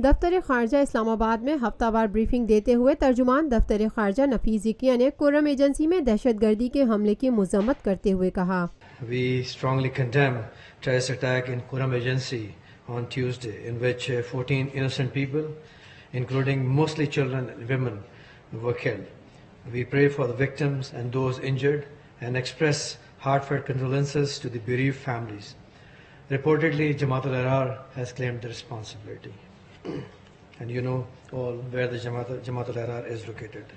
دفتر خارجہ اسلام آباد میں ہفتہ وار بریفنگ دیتے ہوئے ترجمان دفتر خارجہ نفیس زکریاکا نے کرم ایجنسی میں دہشتگردی کے حملے کی مذمت کرتے ہوئے کہا We strongly condemn terrorist attack in Kurram agency on Tuesday in which 14 innocent people, including mostly children and women, were killed. We pray for the victims and those injured and express heartfelt condolences to the bereaved families. Reportedly, Jamaat al-Ahrar has claimed the responsibility. And you know all where the Jamaat al-Ahrar is located.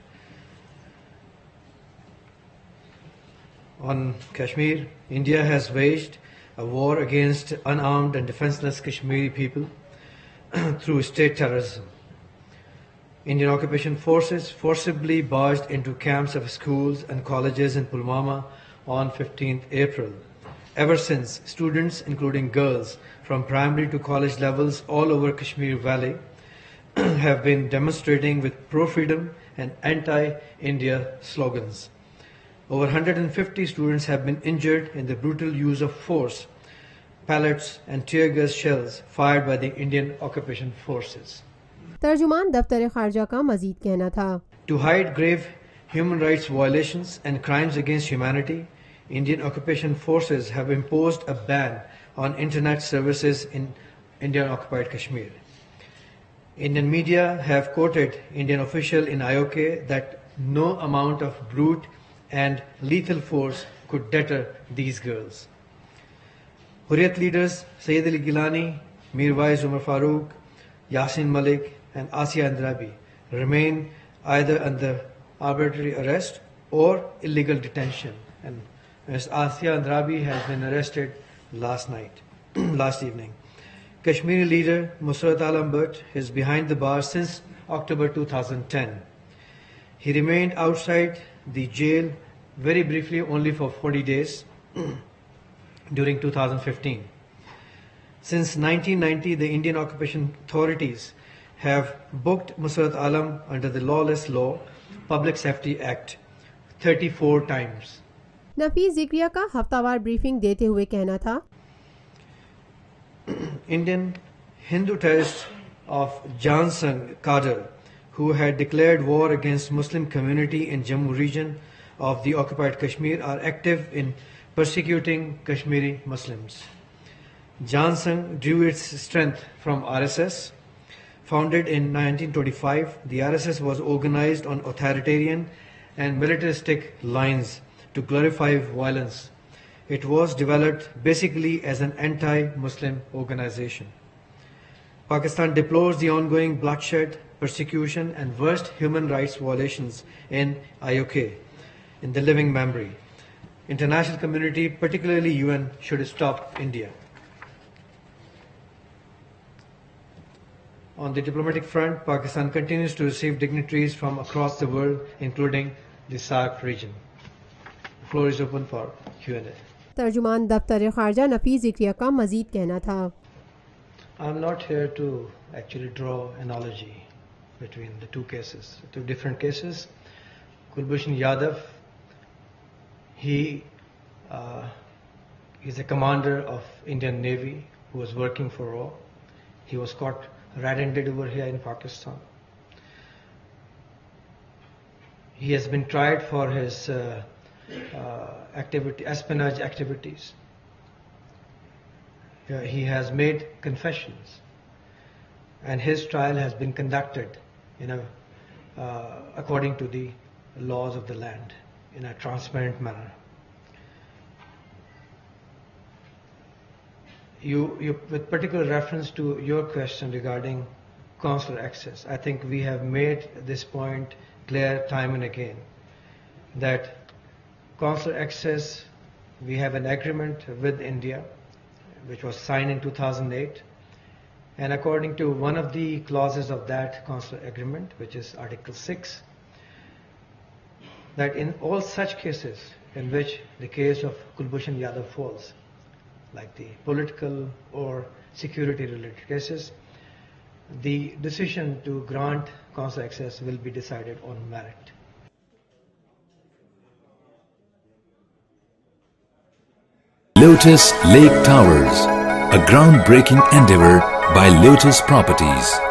On Kashmir, India has waged a war against unarmed and defenseless Kashmiri people through state terrorism. Indian occupation forces forcibly barged into camps of schools and colleges in Pulwama on 15th April. Ever since, students, including girls, from primary to college levels all over Kashmir Valley have been demonstrating with pro-freedom and anti-India slogans. Over 150 students have been injured in the brutal use of force, pellets and tear gas shells fired by the Indian occupation forces. ترجمان دفتر خارجہ کا مزید کہنا تھا To hide grave human rights violations and crimes against humanity, Indian occupation forces have imposed a ban on internet services in Indian occupied Kashmir. Indian media have quoted Indian official in IOK that no amount of brute and lethal force could deter these girls. Hurriyat leaders Sayyid Ali Gilani, Mirwais Umar Farooq, Yasin Malik and Asia Andrabi remain either under arbitrary arrest or illegal detention, and Ms. Asia Andrabi has been arrested last evening. Kashmiri leader Musrat Alam Butt is behind the bars since October 2010. He remained outside the jail very briefly, only for 40 days during 2015. Since 1990, the Indian occupation authorities have booked Musrat Alam under the lawless law, Public Safety Act, 34 times. نفیس زکریاکا کا ہفتہ وار briefing دیتے ہوئے کہنا تھا Indian Hindu terrorists of Jansang Kadar, who had declared war against Muslim community in Jammu region of the occupied Kashmir, are active in persecuting Kashmiri Muslims. Jansang drew its strength from RSS. Founded in 1925, the RSS was organized on authoritarian and militaristic lines to glorify violence. It was developed basically as an anti-Muslim organization. Pakistan deplores the ongoing bloodshed, persecution and worst human rights violations in IOK, in the living memory. International community, particularly UN, should stop India. On the diplomatic front, Pakistan continues to receive dignitaries from across the world, including the SAARC region. The floor is open for Q&A. ترجمان دفتر خارجہ نفیس زکریاکا کا مزید کہنا تھا I'm not here to actually draw analogy between the two cases, two different cases. Kulbhushan Yadav, he is a commander of Indian Navy who was working for RAW. He was caught red-handed over here in Pakistan. He has been tried for his espionage activities. He has made confessions, and his trial has been conducted according to the laws of the land in a transparent manner. With particular reference to your question regarding consular access, I think we have made this point clear time and again, that consular access, we have an agreement with India which was signed in 2008, and according to one of the clauses of that consular agreement, which is Article 6, that in all such cases in which the case of Kulbhushan Yadav falls, like the political or security related cases, the decision to grant consular access will be decided on merit. Lotus Lake Towers, a groundbreaking endeavor by Lotus Properties.